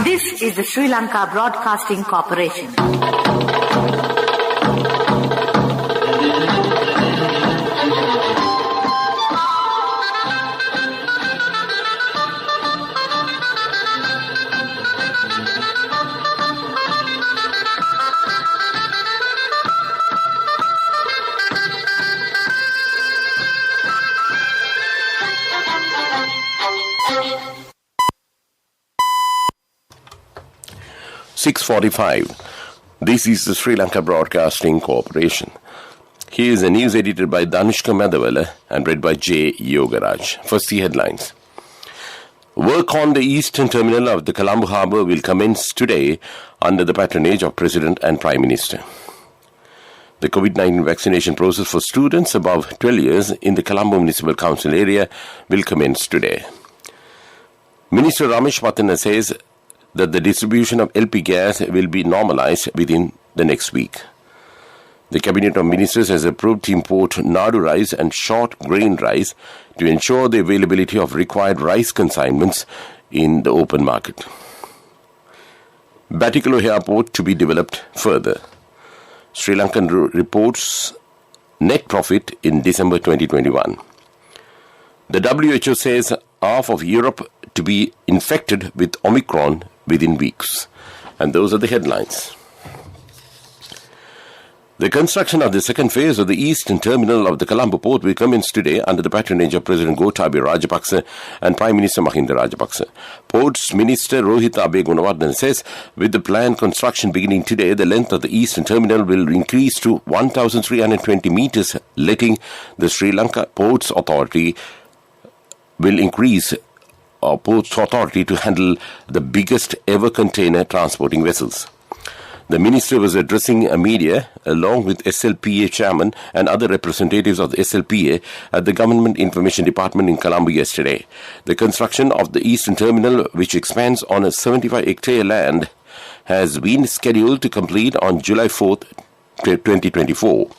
This is the Sri Lanka Broadcasting Corporation. (6:45). This is the Sri Lanka Broadcasting Corporation. Here is a news edited by Danushka Madhavela and read by J. Yogaraj. First, the headlines. Work on the eastern terminal of the Colombo Harbour will commence today under the patronage of President and Prime Minister. The COVID-19 vaccination process for students above 12 years in the Colombo Municipal Council area will commence today. Minister Ramesh Pattana says that the distribution of LP gas will be normalized within the next week. The Cabinet of Ministers has approved to import Nadu rice and short grain rice to ensure the availability of required rice consignments in the open market. Batticaloa Airport to be developed further. Sri Lankan reports net profit in December 2021. The WHO says half of Europe to be infected with Omicron within weeks. And those are the headlines. The construction of the second phase of the eastern terminal of the Colombo port will commence today under the patronage of President Gotabaya Rajapaksa and Prime Minister Mahinda Rajapaksa. Ports Minister Rohita Abegunawardene says with the planned construction beginning today, the length of the eastern terminal will increase to 1,320 meters, letting the Sri Lanka Ports Authority to handle the biggest ever container transporting vessels. The minister was addressing a media along with SLPA chairman and other representatives of the SLPA at the Government Information Department in Colombo yesterday. The construction of the eastern terminal, which expands on a 75-hectare land, has been scheduled to complete on July 4th, 2024.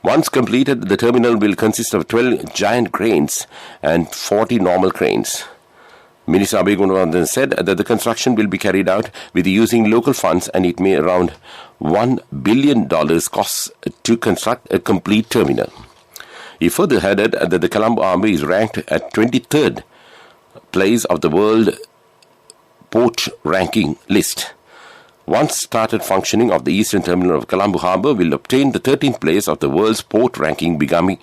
Once completed, the terminal will consist of 12 giant cranes and 40 normal cranes. Minister Abegunawardene said that the construction will be carried out with using local funds and it may around $1 billion cost to construct a complete terminal. He further added that the Colombo Harbour is ranked at 23rd place of the world port ranking list. Once started functioning of the eastern terminal of Colombo Harbour will obtain the 13th place of the world's port ranking, becoming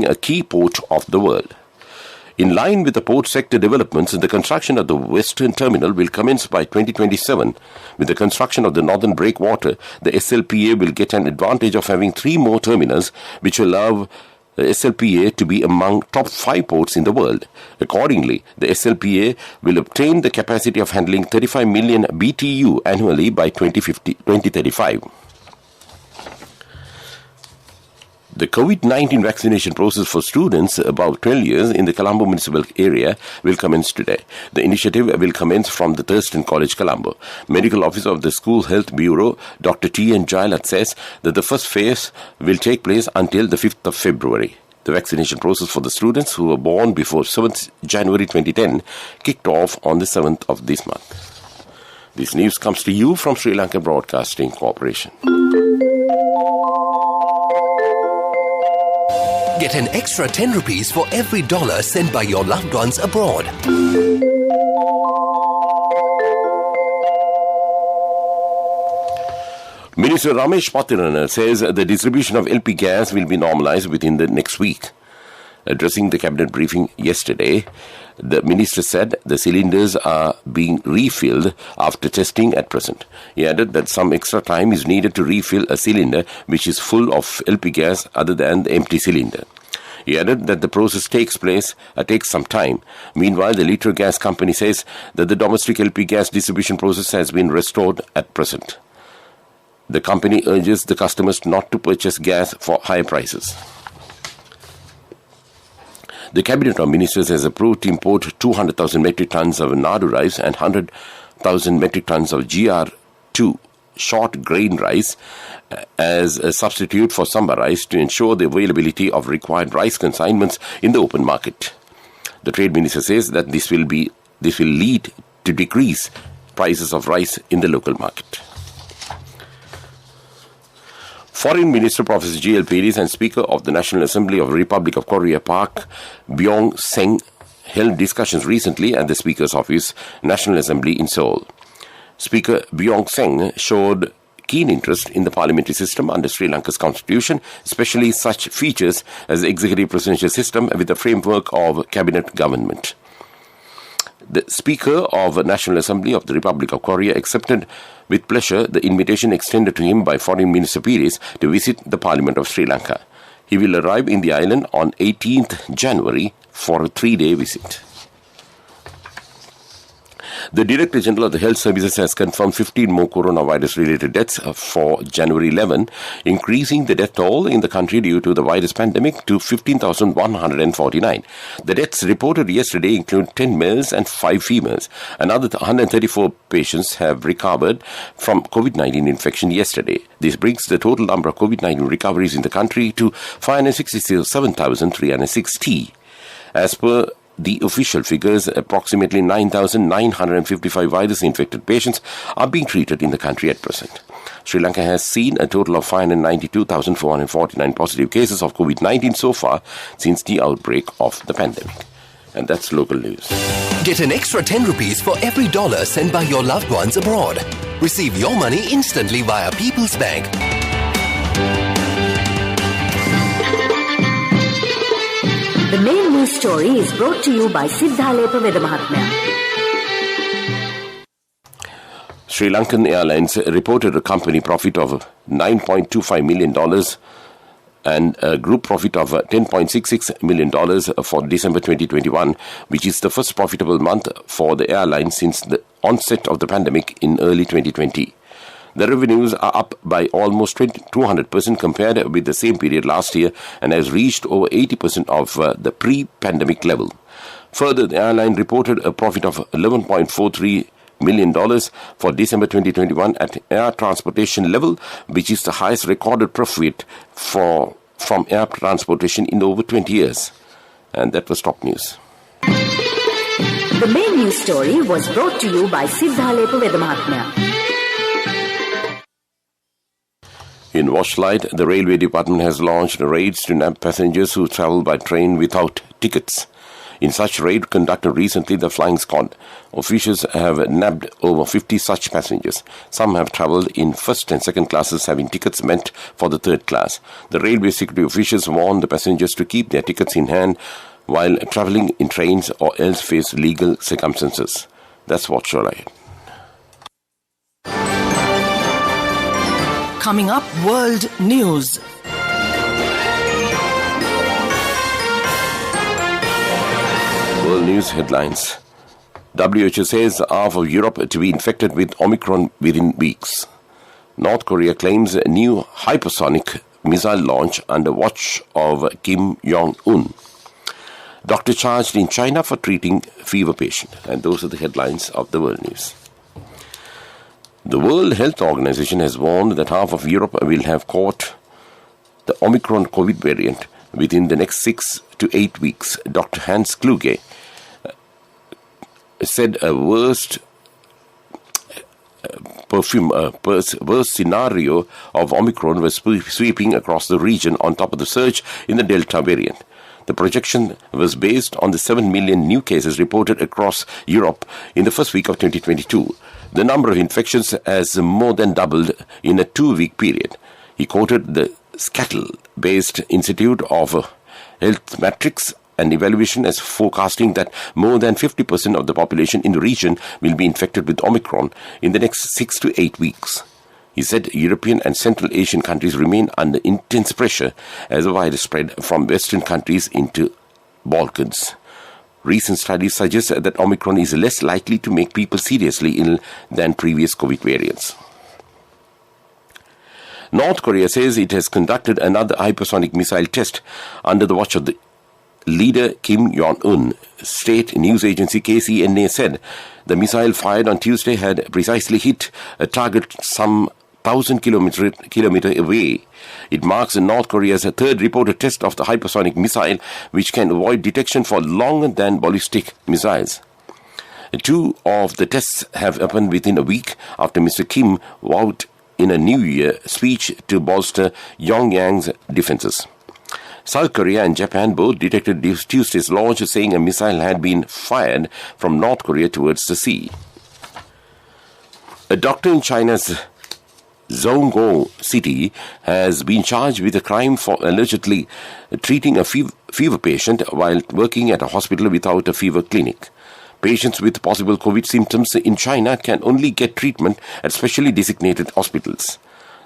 a key port of the world. In line with the port sector developments, the construction of the western terminal will commence by 2027. With the construction of the northern breakwater, the SLPA will get an advantage of having 3 more terminals, which will allow the SLPA to be among top 5 ports in the world. Accordingly, the SLPA will obtain the capacity of handling 35 million BTU annually by 2035. The COVID-19 vaccination process for students above 12 years in the Colombo municipal area will commence today. The initiative will commence from the Thurston College, Colombo. Medical Officer of the School Health Bureau, Dr. T.N. Jailat, says that the first phase will take place until the 5th of February. The vaccination process for the students who were born before 7th January 2010 kicked off on the 7th of this month. This news comes to you from Sri Lanka Broadcasting Corporation. Get an extra 10 rupees for every dollar sent by your loved ones abroad. Minister Ramesh Pattana says the distribution of LP gas will be normalized within the next week. Addressing the cabinet briefing yesterday, the minister said the cylinders are being refilled after testing at present. He added that some extra time is needed to refill a cylinder which is full of LP gas other than the empty cylinder. He added that the process takes some time. Meanwhile, the Litro Gas Company says that the domestic LP gas distribution process has been restored at present. The company urges the customers not to purchase gas for higher prices. The Cabinet of Ministers has approved to import 200,000 metric tons of Nadu rice and 100,000 metric tons of GR2 short grain rice as a substitute for samba rice to ensure the availability of required rice consignments in the open market. The Trade Minister says that this will lead to decrease prices of rice in the local market. Foreign Minister Professor G.L. Peiris and Speaker of the National Assembly of the Republic of Korea Park Byung-seng held discussions recently at the Speaker's office, National Assembly in Seoul. Speaker Byung-seng showed keen interest in the parliamentary system under Sri Lanka's constitution, especially such features as the executive presidential system with a framework of cabinet government. The Speaker of the National Assembly of the Republic of Korea accepted with pleasure the invitation extended to him by Foreign Minister Peiris to visit the Parliament of Sri Lanka. He will arrive in the island on 18th January for a 3-day visit. The Director General of the Health Services has confirmed 15 more coronavirus-related deaths for January 11, increasing the death toll in the country due to the virus pandemic to 15,149. The deaths reported yesterday include 10 males and 5 females. Another 134 patients have recovered from COVID-19 infection yesterday. This brings the total number of COVID-19 recoveries in the country to 567,360. As per the official figures, approximately 9,955 virus-infected patients are being treated in the country at present. Sri Lanka has seen a total of 592,449 positive cases of COVID-19 so far since the outbreak of the pandemic. And that's local news. Get an extra 10 rupees for every dollar sent by your loved ones abroad. Receive your money instantly via People's Bank. The main news story is brought to you by Siddhalepa Vedamahatmya. Sri Lankan Airlines reported a company profit of $9.25 million and a group profit of $10.66 million for December 2021, which is the first profitable month for the airline since the onset of the pandemic in early 2020. The revenues are up by almost 200% compared with the same period last year and has reached over 80% of the pre-pandemic level. Further, the airline reported a profit of $11.43 million for December 2021 at air transportation level, which is the highest recorded profit from air transportation in over 20 years. And that was top news. The main news story was brought to you by Siddhalepa Vedamahatmya. In Washlight, the Railway Department has launched raids to nab passengers who travel by train without tickets. In such raid conducted recently, the Flying Squad officials have nabbed over 50 such passengers. Some have travelled in first and second classes having tickets meant for the third class. The railway security officials warn the passengers to keep their tickets in hand while travelling in trains or else face legal circumstances. That's Washlight. Coming up, World News. World News headlines. WHO says half of Europe to be infected with Omicron within weeks. North Korea claims a new hypersonic missile launch under watch of Kim Jong-un. Doctor charged in China for treating fever patient. And those are the headlines of the World News. The World Health Organization has warned that half of Europe will have caught the Omicron COVID variant within the next 6 to 8 weeks. Dr. Hans Kluge said a worst scenario of Omicron was sweeping across the region on top of the surge in the Delta variant. The projection was based on the 7 million new cases reported across Europe in the first week of 2022. The number of infections has more than doubled in a 2-week period. He quoted the Seattle-based Institute of Health Metrics and Evaluation as forecasting that more than 50% of the population in the region will be infected with Omicron in the next 6 to 8 weeks. He said European and Central Asian countries remain under intense pressure as the virus spread from Western countries into Balkans. Recent studies suggest that Omicron is less likely to make people seriously ill than previous COVID variants. North Korea says it has conducted another hypersonic missile test under the watch of the leader Kim Jong-un. State news agency KCNA said the missile fired on Tuesday had precisely hit a target some 1,000 kilometer away. It marks North Korea's third reported test of the hypersonic missile, which can avoid detection for longer than ballistic missiles. Two of the tests have happened within a week after Mr. Kim vowed in a New Year speech to bolster Pyongyang's defenses. South Korea and Japan both detected Tuesday's launch, saying a missile had been fired from North Korea towards the sea. A doctor in China's Zhongguo city has been charged with a crime for allegedly treating a fever patient while working at a hospital without a fever clinic. Patients with possible COVID symptoms in China can only get treatment at specially designated hospitals.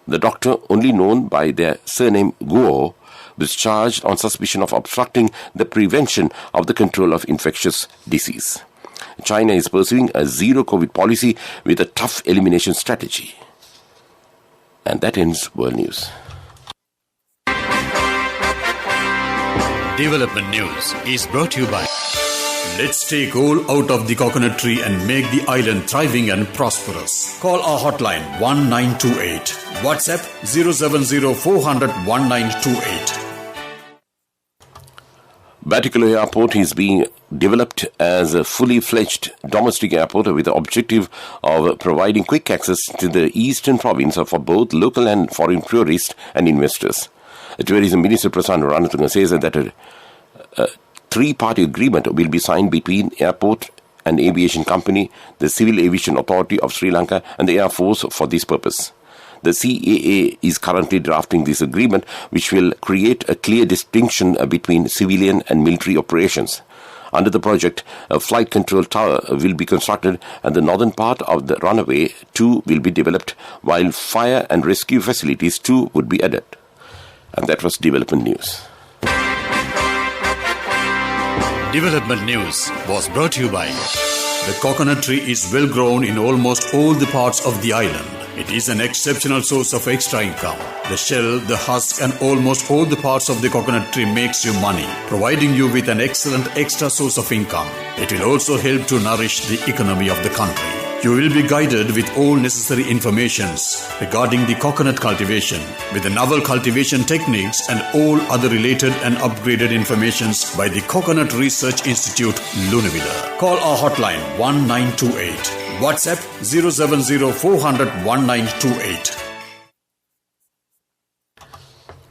The doctor, only known by their surname Guo, was charged on suspicion of obstructing the prevention of the control of infectious disease. China is pursuing a zero-COVID policy with a tough elimination strategy. And that ends World News. Development News is brought to you by Let's take all out of the coconut tree and make the island thriving and prosperous. Call our hotline 1928. WhatsApp 070 400 1928. Batticaloa Airport is being developed as a fully fledged domestic airport with the objective of providing quick access to the eastern province for both local and foreign tourists and investors. Tourism Minister Prasanna Ranatunga says that a three-party agreement will be signed between Airport and Aviation Company, the Civil Aviation Authority of Sri Lanka and the Air Force for this purpose. The CAA is currently drafting this agreement, which will create a clear distinction between civilian and military operations. Under the project, a flight control tower will be constructed and the northern part of the runway too will be developed, while fire and rescue facilities too would be added. And that was Development News. Development News was brought to you by the coconut tree is well grown in almost all the parts of the island. It is an exceptional source of extra income. The shell, the husk and almost all the parts of the coconut tree makes you money, providing you with an excellent extra source of income. It will also help to nourish the economy of the country. You will be guided with all necessary informations regarding the coconut cultivation, with the novel cultivation techniques and all other related and upgraded informations by the Coconut Research Institute, Lunavilla. Call our hotline 1928. WhatsApp 070 400 1928.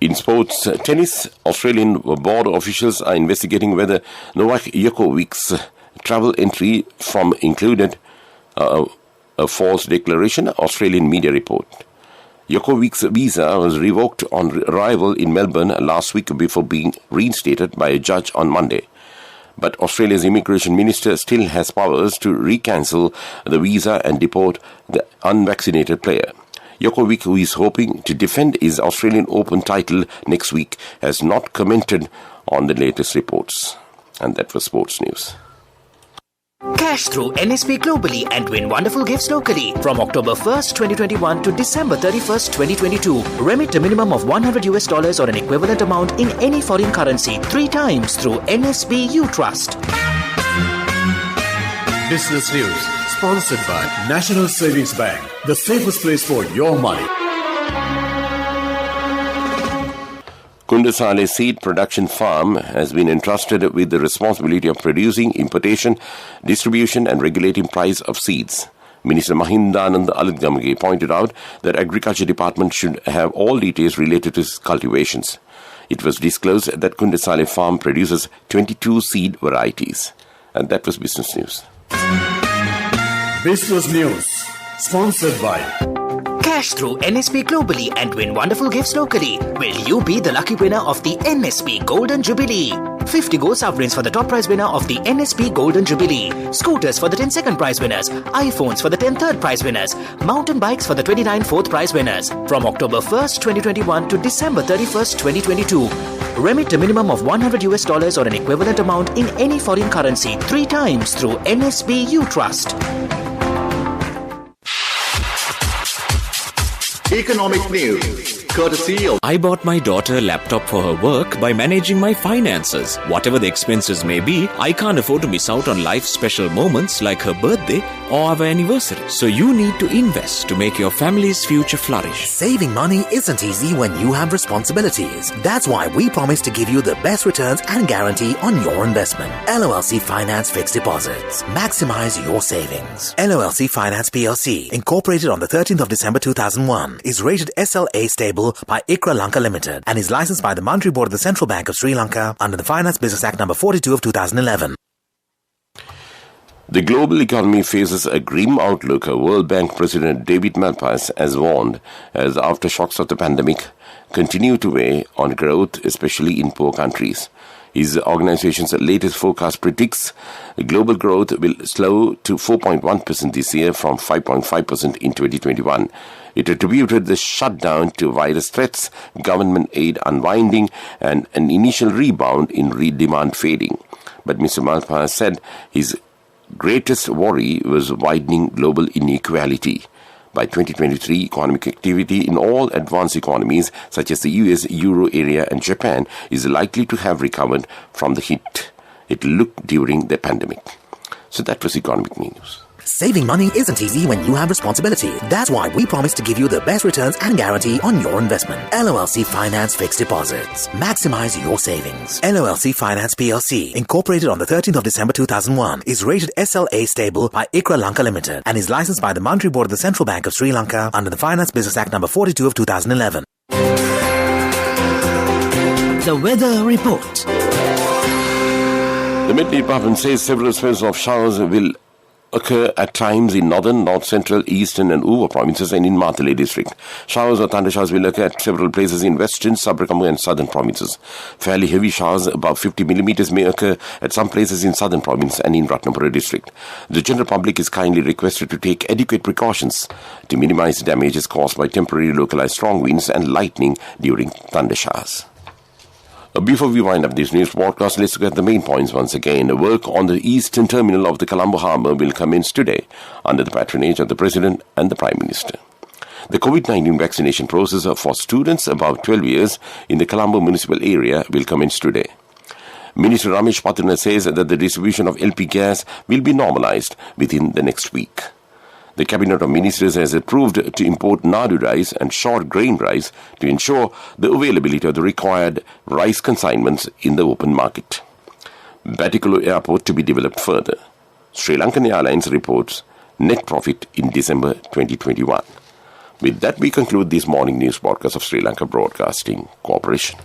In sports tennis, Australian board officials are investigating whether Novak Djokovic's travel entry from included a false declaration, Australian media report. Djokovic's visa was revoked on arrival in Melbourne last week before being reinstated by a judge on Monday. But Australia's immigration minister still has powers to recancel the visa and deport the unvaccinated player. Djokovic, who is hoping to defend his Australian Open title next week, has not commented on the latest reports. And that was sports news. Cash through NSP globally and win wonderful gifts locally. From October 1st, 2021 to December 31st, 2022. Remit a minimum of $100 or an equivalent amount in any foreign currency 3 times through NSP You Trust. Business News, sponsored by National Savings Bank, the safest place for your money. Kundasale Seed Production Farm has been entrusted with the responsibility of producing, importation, distribution and regulating price of seeds. Minister Mahindanand Alagdamge pointed out that Agriculture Department should have all details related to cultivations. It was disclosed that Kundasale Farm produces 22 seed varieties. And that was Business News. Business News, sponsored by Cash through NSP globally and win wonderful gifts locally. Will you be the lucky winner of the NSP Golden Jubilee? 50 gold sovereigns for the top prize winner of the NSP Golden Jubilee. Scooters for the 10 second prize winners. iPhones for the 10 third prize winners. Mountain bikes for the 29 fourth prize winners. From October 1st, 2021 to December 31st, 2022. Remit a minimum of $100 or an equivalent amount in any foreign currency 3 times through NSP You Trust. Economic News. courtesy of... I bought my daughter a laptop for her work by managing my finances. Whatever the expenses may be, I can't afford to miss out on life's special moments like her birthday or our anniversary. So you need to invest to make your family's future flourish. Saving money isn't easy when you have responsibilities. That's why we promise to give you the best returns and guarantee on your investment. LOLC Finance Fixed Deposits. Maximize your savings. LOLC Finance PLC, incorporated on the 13th of December 2001, is rated SLA stable by ICRA Lanka Limited and is licensed by the Monetary Board of the Central Bank of Sri Lanka under the Finance Business Act number 42 of 2011. The global economy faces a grim outlook, World Bank President David Malpass has warned, as aftershocks of the pandemic continue to weigh on growth, especially in poor countries. His organization's latest forecast predicts global growth will slow to 4.1% this year from 5.5% in 2021. It attributed the shutdown to virus threats, government aid unwinding, and an initial rebound in demand fading. But Mr. Malpass said his greatest worry was widening global inequality. By 2023, economic activity in all advanced economies such as the US, Euro area and Japan is likely to have recovered from the hit it looked during the pandemic. So that was economic news. Saving money isn't easy when you have responsibility. That's why we promise to give you the best returns and guarantee on your investment. LOLC Finance Fixed Deposits. Maximize your savings. LOLC Finance PLC, incorporated on the 13th of December 2001, is rated SLA stable by ICRA Lanka Limited and is licensed by the Monetary Board of the Central Bank of Sri Lanka under the Finance Business Act number 42 of 2011. The Weather Report. The Met Department says several spells of showers will occur at times in northern, north central, eastern and Uva provinces and in Matale district. Showers or thundershowers will occur at several places in western, Sabrakambu and southern provinces. Fairly heavy showers above 50 millimeters may occur at some places in southern province and in Ratnapura district. The general public is kindly requested to take adequate precautions to minimize damages caused by temporary localized strong winds and lightning during thundershowers. Before we wind up this news broadcast, let's look at the main points once again. The work on the eastern terminal of the Colombo Harbour will commence today under the patronage of the President and the Prime Minister. The COVID-19 vaccination process for students above 12 years in the Colombo municipal area will commence today. Minister Ramesh Patrana says that the distribution of LP gas will be normalized within the next week. The Cabinet of Ministers has approved to import Nadu rice and short grain rice to ensure the availability of the required rice consignments in the open market. Batticaloa Airport to be developed further. Sri Lanka Airlines reports net profit in December 2021. With that, we conclude this morning news broadcast of Sri Lanka Broadcasting Corporation.